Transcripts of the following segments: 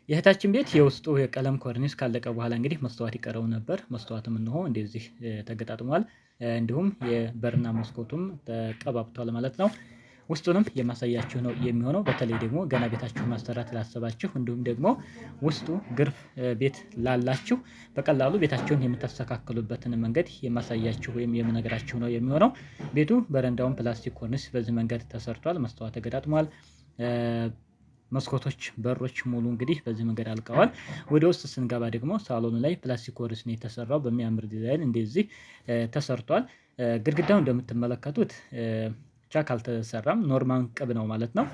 የእህታችን ቤት የውስጡ የቀለም ኮርኒስ ካለቀ በኋላ እንግዲህ መስተዋት ይቀረው ነበር። መስተዋትም እንሆ እንደዚህ ተገጣጥሟል። እንዲሁም የበርና መስኮቱም ተቀባብቷል ማለት ነው። ውስጡንም የማሳያችሁ ነው የሚሆነው። በተለይ ደግሞ ገና ቤታችሁ ማሰራት ላሰባችሁ እንዲሁም ደግሞ ውስጡ ግርፍ ቤት ላላችሁ በቀላሉ ቤታችሁን የምታስተካክሉበትን መንገድ የማሳያችሁ ወይም የምነግራችሁ ነው የሚሆነው። ቤቱ በረንዳውን ፕላስቲክ ኮርኒስ በዚህ መንገድ ተሰርቷል። መስተዋት ተገጣጥሟል። መስኮቶች በሮች ሙሉ እንግዲህ በዚህ መንገድ አልቀዋል። ወደ ውስጥ ስንገባ ደግሞ ሳሎኑ ላይ ፕላስቲክ ኮርኒስ ነው የተሰራው። በሚያምር ዲዛይን እንደዚህ ተሰርቷል። ግድግዳው እንደምትመለከቱት ቻክ አልተሰራም፣ ኖርማል ቅብ ነው ማለት ነው።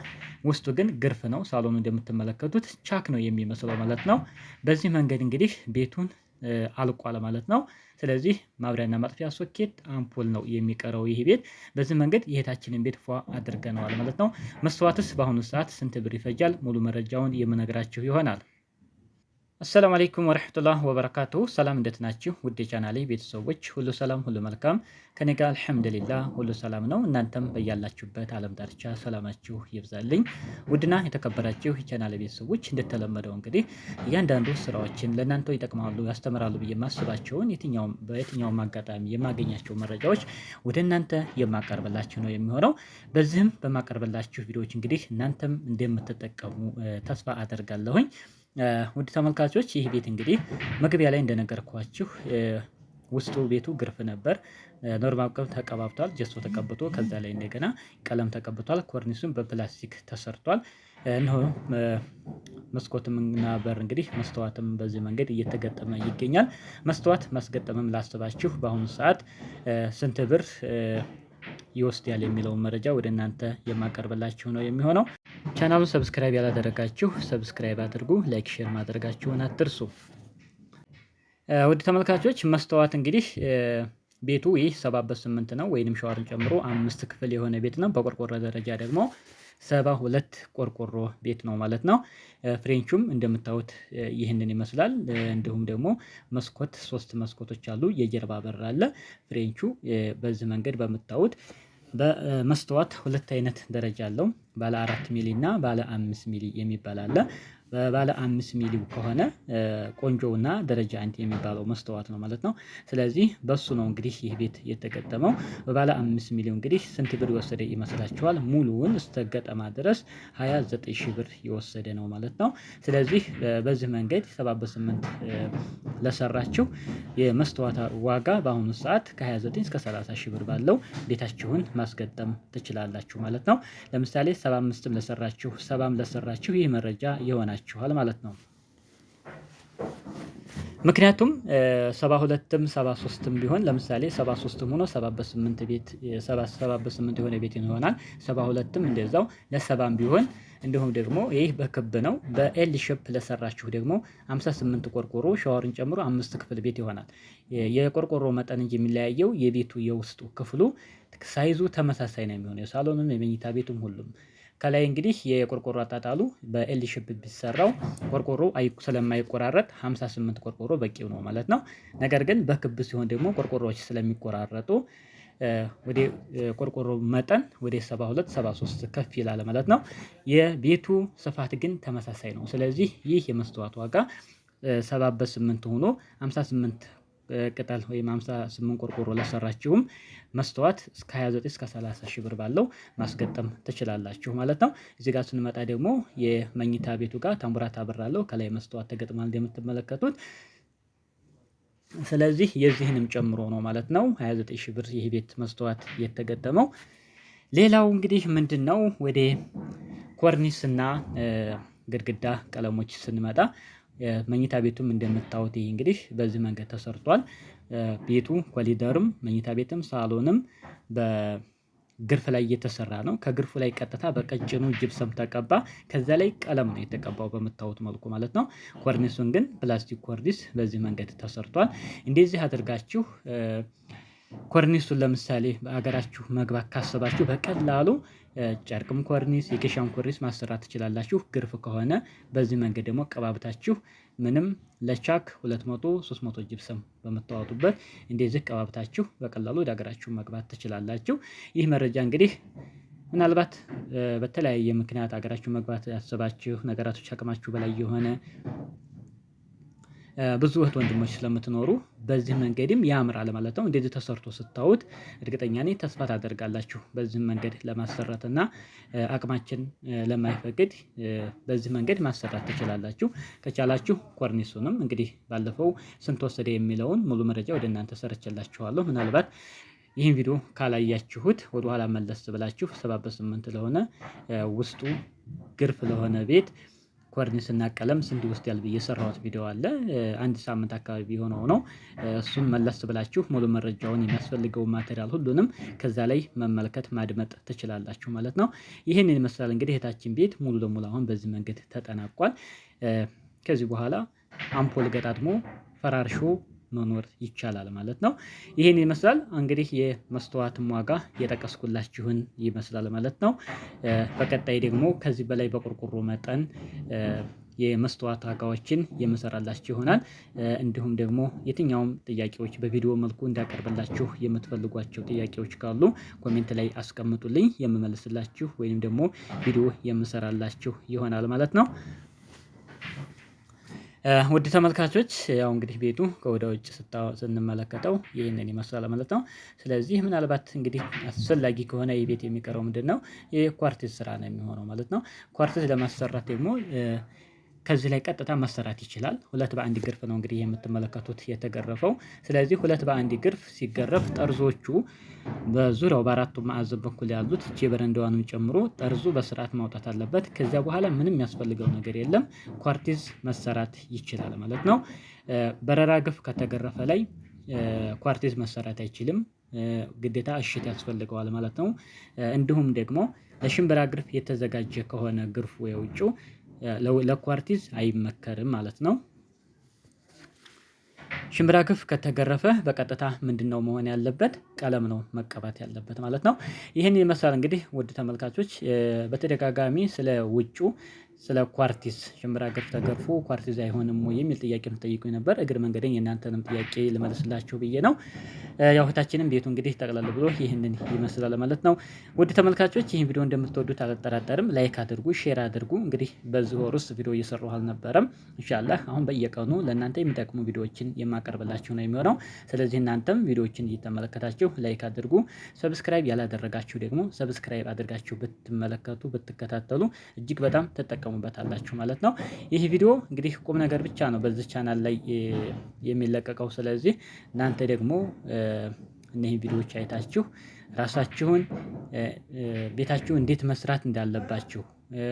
ውስጡ ግን ግርፍ ነው። ሳሎኑ እንደምትመለከቱት ቻክ ነው የሚመስለው ማለት ነው። በዚህ መንገድ እንግዲህ ቤቱን አልቋል ማለት ነው። ስለዚህ ማብሪያና ማጥፊያ ሶኬት አምፖል ነው የሚቀረው ይህ ቤት። በዚህ መንገድ የእህታችንን ቤት ፏ አድርገነዋል ማለት ነው። መስተዋትስ በአሁኑ ሰዓት ስንት ብር ይፈጃል? ሙሉ መረጃውን የምነግራችሁ ይሆናል። አሰላሙ አለይኩም ወረህመቱላህ ወበረካቱሁ። ሰላም እንዴት ናችሁ? ውድ የቻናሌ ቤተሰቦች ሁሉ ሰላም ሁሉ መልካም ከኔ ጋር አልሐምዱሊላህ ሁሉ ሰላም ነው። እናንተም በያላችሁበት ዓለም ዳርቻ ሰላማችሁ ይብዛልኝ። ውድና የተከበራችሁ የቻናሌ ቤተሰቦች እንደተለመደው እንግዲህ እያንዳንዱ ስራዎችን ለእናንተ ይጠቅማሉ ያስተምራሉ ብዬ የማስባቸውን በየትኛውም አጋጣሚ የማገኛቸው መረጃዎች ወደ እናንተ የማቀርብላችሁ ነው የሚሆነው። በዚህም በማቀርብላችሁ ቪዲዮዎች እንግዲህ እናንተም እንደምትጠቀሙ ተስፋ አደርጋለሁኝ። ውድ ተመልካቾች ይህ ቤት እንግዲህ መግቢያ ላይ እንደነገርኳችሁ ውስጡ ቤቱ ግርፍ ነበር። ኖርማል ቀለም ተቀባብቷል። ጀሶ ተቀብቶ ከዛ ላይ እንደገና ቀለም ተቀብቷል። ኮርኒሱም በፕላስቲክ ተሰርቷል። እነሆ መስኮትም እና በር እንግዲህ መስተዋትም በዚህ መንገድ እየተገጠመ ይገኛል። መስተዋት ማስገጠምም ላስባችሁ በአሁኑ ሰዓት ስንት ብር ይወስዳል የሚለውን መረጃ ወደ እናንተ የማቀርብላችሁ ነው የሚሆነው። ቻናሉን ሰብስክራይብ ያላደረጋችሁ ሰብስክራይብ አድርጉ፣ ላይክ ሼር ማድረጋችሁን አትርሱ። ውድ ተመልካቾች መስተዋት እንግዲህ ቤቱ ይህ 7/8 ነው ወይንም ሻወርን ጨምሮ 5 ክፍል የሆነ ቤት ነው። በቆርቆሮ ደረጃ ደግሞ 72 ቆርቆሮ ቤት ነው ማለት ነው። ፍሬንቹም እንደምታዩት ይህንን ይመስላል። እንዲሁም ደግሞ መስኮት 3 መስኮቶች አሉ። የጀርባ በር አለ። ፍሬንቹ በዚህ መንገድ በምታዩት በመስተዋት 2 አይነት ደረጃ አለው። ባለ 4 ሚሊ እና ባለ 5 ሚሊ የሚባል አለ። በባለ 5 ሚሊው ከሆነ ቆንጆውና ደረጃ 1 የሚባለው መስተዋት ነው ማለት ነው። ስለዚህ በሱ ነው እንግዲህ ይህ ቤት የተገጠመው። በባለ 5 ሚሊው እንግዲህ ስንት ብር የወሰደ ይመስላችኋል? ሙሉውን እስከ ገጠማ ድረስ 29,000 ብር የወሰደ ነው ማለት ነው። ስለዚህ በዚህ መንገድ 7/8 ለሰራችሁ የመስተዋት ዋጋ በአሁኑ ሰዓት ከ29 እስከ 30,000 ብር ባለው ቤታችሁን ማስገጠም ትችላላችሁ ማለት ነው። ለምሳሌ 75ም ለሰራችሁ 70ም ለሰራችሁ ይህ መረጃ ይሆናችኋል ማለት ነው። ምክንያቱም 72ም 73ም ቢሆን ለምሳሌ 73ም ሆኖ 7/8 ቤት 7/8 የሆነ ቤት ይሆናል። 72ም እንደዛው ለ70ም ቢሆን እንዲሁም ደግሞ ይህ በክብ ነው። በኤል ሼፕ ለሰራችሁ ደግሞ 58 ቆርቆሮ ሻወርን ጨምሮ 5 ክፍል ቤት ይሆናል። የቆርቆሮ መጠን እንጂ የሚለያየው የቤቱ የውስጡ ክፍሉ ሳይዙ ተመሳሳይ ነው የሚሆነው። የሳሎኑም የመኝታ ቤቱም ሁሉም ከላይ እንግዲህ የቆርቆሮ አጣጣሉ በኤል ሼፕ ቢሰራው ቆርቆሮ ስለማይቆራረጥ 58 ቆርቆሮ በቂው ነው ማለት ነው። ነገር ግን በክብ ሲሆን ደግሞ ቆርቆሮዎች ስለሚቆራረጡ ወደ ቆርቆሮ መጠን ወደ 72 73 ከፍ ይላል ማለት ነው። የቤቱ ስፋት ግን ተመሳሳይ ነው። ስለዚህ ይህ የመስተዋት ዋጋ 7/8 ሆኖ 58 ቅጠል ወይም 58 ቆርቆሮ ለሰራችሁም መስተዋት እስከ 29 እስከ 30,000 ብር ባለው ማስገጠም ትችላላችሁ ማለት ነው። እዚህ ጋር ስንመጣ ደግሞ የመኝታ ቤቱ ጋር ታምቡራታ በር አለው። ከላይ መስተዋት ተገጥሟል እንደምትመለከቱት። ስለዚህ የዚህንም ጨምሮ ነው ማለት ነው 29,000 ብር ይህ ቤት መስተዋት የተገጠመው። ሌላው እንግዲህ ምንድነው ወደ ኮርኒስ እና ግድግዳ ቀለሞች ስንመጣ መኝታ ቤቱም እንደምታዩት ይሄ እንግዲህ በዚህ መንገድ ተሰርቷል። ቤቱ ኮሊደርም መኝታ ቤትም ሳሎንም በግርፍ ላይ እየተሰራ ነው። ከግርፉ ላይ ቀጥታ በቀጭኑ ጅብሰም ተቀባ። ከዛ ላይ ቀለም ነው የተቀባው በምታዩት መልኩ ማለት ነው። ኮርኒሱን ግን ፕላስቲክ ኮርኒስ በዚህ መንገድ ተሰርቷል። እንደዚህ አድርጋችሁ ኮርኒሱን ለምሳሌ በአገራችሁ መግባት ካሰባችሁ በቀላሉ ጨርቅም ኮርኒስ የኬሻም ኮርኒስ ማሰራት ትችላላችሁ። ግርፍ ከሆነ በዚህ መንገድ ደግሞ ቀባብታችሁ ምንም ለቻክ 200 300 ጅብሰም በመታወጡበት እንደዚህ ቀባብታችሁ በቀላሉ ወደ ሀገራችሁ መግባት ትችላላችሁ። ይህ መረጃ እንግዲህ ምናልባት በተለያየ ምክንያት ሀገራችሁ መግባት ያሰባችሁ ነገራቶች አቅማችሁ በላይ የሆነ ብዙ እህት ወንድሞች ስለምትኖሩ በዚህ መንገድም ያምራል ማለት ነው። እንደዚህ ተሰርቶ ስታዩት እርግጠኛ ነኝ ተስፋ ታደርጋላችሁ በዚህ መንገድ ለማሰራት እና አቅማችን ለማይፈቅድ በዚህ መንገድ ማሰራት ትችላላችሁ። ከቻላችሁ ኮርኒሱንም እንግዲህ ባለፈው ስንት ወሰደ የሚለውን ሙሉ መረጃ ወደ እናንተ ሰርቼላችኋለሁ። ምናልባት ይህን ቪዲዮ ካላያችሁት ወደኋላ መለስ ብላችሁ 7/8 ለሆነ ውስጡ ግርፍ ለሆነ ቤት ኮርኒስ እና ቀለም ስንት ይወስዳል ብዬ የሰራሁት ቪዲዮ አለ። አንድ ሳምንት አካባቢ የሆነው ነው። እሱን መለስ ብላችሁ ሙሉ መረጃውን የሚያስፈልገው ማቴሪያል ሁሉንም ከዛ ላይ መመልከት ማድመጥ ትችላላችሁ ማለት ነው። ይህንን ይመስላል እንግዲህ እህታችን ቤት ሙሉ ለሙሉ አሁን በዚህ መንገድ ተጠናቋል። ከዚህ በኋላ አምፖል ገጣጥሞ ፈራርሾ መኖር ይቻላል ማለት ነው። ይህን ይመስላል እንግዲህ የመስተዋትም ዋጋ የጠቀስኩላችሁን ይመስላል ማለት ነው። በቀጣይ ደግሞ ከዚህ በላይ በቆርቆሮ መጠን የመስተዋት ዋጋዎችን የምሰራላችሁ ይሆናል። እንዲሁም ደግሞ የትኛውም ጥያቄዎች በቪዲዮ መልኩ እንዳቀርብላችሁ የምትፈልጓቸው ጥያቄዎች ካሉ ኮሜንት ላይ አስቀምጡልኝ፣ የምመልስላችሁ ወይም ደግሞ ቪዲዮ የምሰራላችሁ ይሆናል ማለት ነው። ውድ ተመልካቾች ያው እንግዲህ ቤቱ ከወደ ውጭ ስንመለከተው ይህንን ይመስላል ማለት ነው። ስለዚህ ምናልባት እንግዲህ አስፈላጊ ከሆነ የቤት የሚቀረው ምንድነው የኳርቲዝ ስራ ነው የሚሆነው ማለት ነው። ኳርቲዝ ለማሰራት ደግሞ ከዚህ ላይ ቀጥታ መሰራት ይችላል። 2 በ1 ግርፍ ነው እንግዲህ የምትመለከቱት የተገረፈው። ስለዚህ 2 በ1 ግርፍ ሲገረፍ ጠርዞቹ በዙሪያው በአራቱ ማዕዘን በኩል ያሉት እቺ በረንዳዋንም ጨምሮ ጠርዙ በስርዓት ማውጣት አለበት። ከዚያ በኋላ ምንም የሚያስፈልገው ነገር የለም፣ ኳርቲዝ መሰራት ይችላል ማለት ነው። በረራ ግፍ ከተገረፈ ላይ ኳርቲዝ መሰራት አይችልም፣ ግዴታ እሽት ያስፈልገዋል ማለት ነው። እንዲሁም ደግሞ ለሽምብራ ግርፍ የተዘጋጀ ከሆነ ግርፉ የውጭው ለኳርቲዝ አይመከርም ማለት ነው። ሽምብራ ግፍ ከተገረፈ በቀጥታ ምንድነው መሆን ያለበት? ቀለም ነው መቀባት ያለበት ማለት ነው። ይህን ይመስላል እንግዲህ ውድ ተመልካቾች በተደጋጋሚ ስለ ውጩ ስለ ኳርቲዝ ሽምብራ ግፍ ተገርፎ ኳርቲዝ አይሆንም ወይ የሚል ጥያቄ የምትጠይቁኝ ነበር። እግር መንገደኝ የእናንተንም ጥያቄ ልመልስላችሁ ብዬ ነው። ያው እህታችንም ቤቱ እንግዲህ ጠቅላላ ብሎ ይህንን ይመስላል ማለት ነው። ውድ ተመልካቾች ይህን ቪዲዮ እንደምትወዱት አልጠራጠርም። ላይክ አድርጉ፣ ሼር አድርጉ። እንግዲህ በዚህ ወር ውስጥ ቪዲዮ እየሰራሁ አልነበረም። ኢንሻአላህ አሁን በየቀኑ ለእናንተ የሚጠቅሙ ቪዲዮዎችን የማቀርብላችሁ ነው የሚሆነው። ስለዚህ እናንተም ቪዲዮዎችን እየተመለከታችሁ ላይክ አድርጉ። ሰብስክራይብ ያላደረጋችሁ ደግሞ ሰብስክራይብ አድርጋችሁ ብትመለከቱ ብትከታተሉ እጅግ በጣም ተጠቀሙበታላችሁ ማለት ነው። ይህ ቪዲዮ እንግዲህ ቁም ነገር ብቻ ነው በዚህ ቻናል ላይ የሚለቀቀው። ስለዚህ እናንተ ደግሞ እነዚህ ቪዲዮዎች አይታችሁ ራሳችሁን ቤታችሁ እንዴት መስራት እንዳለባችሁ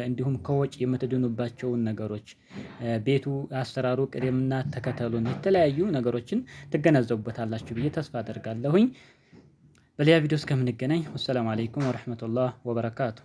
እንዲሁም ከወጭ የምትድኑባቸውን ነገሮች ቤቱ አሰራሩ ቅደምና ተከተሉን የተለያዩ ነገሮችን ትገነዘቡበታላችሁ ብዬ ተስፋ አደርጋለሁኝ። በሌላ ቪዲዮ እስከምንገናኝ ወሰላሙ አለይኩም ወራህመቱላህ ወበረካቱ።